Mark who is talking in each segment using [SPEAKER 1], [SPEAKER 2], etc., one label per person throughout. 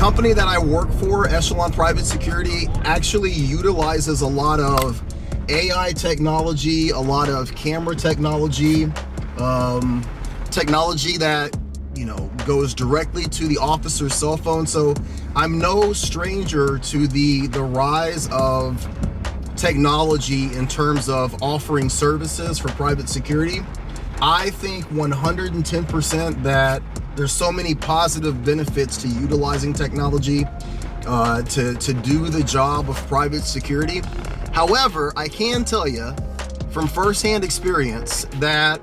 [SPEAKER 1] company that I work for, Echelon Private Security, actually utilizes a lot of AI technology, a lot of camera technology, technology that, you know, goes directly to the officer's cell phone. So I'm no stranger to the rise of technology in terms of offering services for private security. I think 110% that there's so many positive benefits to utilizing technology to do the job of private security. However, I can tell you from firsthand experience that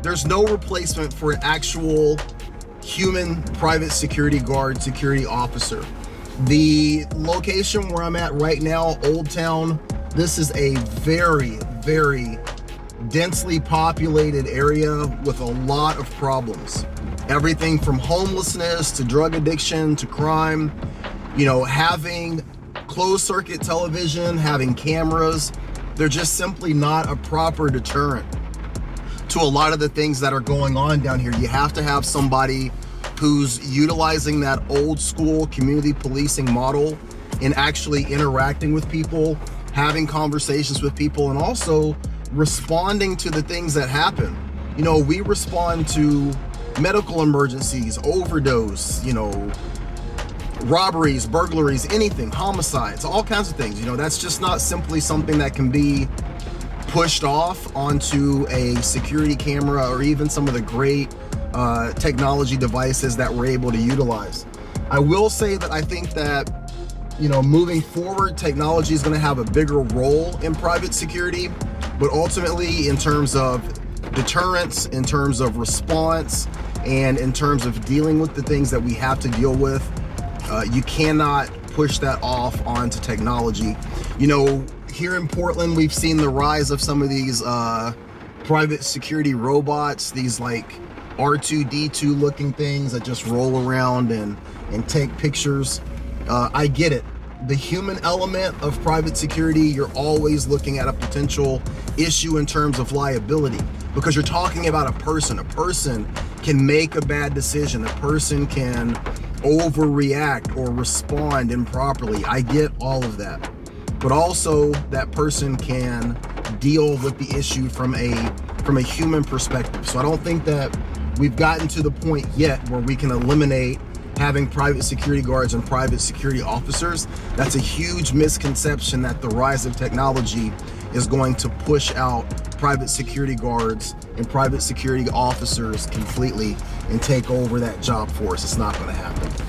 [SPEAKER 1] there's no replacement for an actual human private security guard, security officer. The location where I'm at right now, Old Town, this is a very, very densely populated area with a lot of problems. Everything from homelessness to drug addiction to crime. You know, having closed circuit television, having cameras, they're just simply not a proper deterrent to a lot of the things that are going on down here. You have to have somebody who's utilizing that old school community policing model and actually interacting with people, having conversations with people, and also responding to the things that happen. You know, we respond to medical emergencies, overdose, you know, robberies, burglaries, anything, homicides, all kinds of things. You know, that's just not simply something that can be pushed off onto a security camera or even some of the great technology devices that we're able to utilize. I will say that I think that, you know, moving forward, technology is going to have a bigger role in private security, but ultimately in terms of deterrence, in terms of response, and in terms of dealing with the things that we have to deal with, you cannot push that off onto technology. You know, here in Portland, we've seen the rise of some of these private security robots, these like R2-D2 looking things that just roll around and take pictures. I get it. The human element of private security, you're always looking at a potential issue in terms of liability because you're talking about a person. A person can make a bad decision. A person can overreact or respond improperly. I get all of that. But also that person can deal with the issue from a human perspective. So I don't think that we've gotten to the point yet where we can eliminate having private security guards and private security officers. That's a huge misconception that the rise of technology is going to push out private security guards and private security officers completely and take over that job force. It's not going to happen.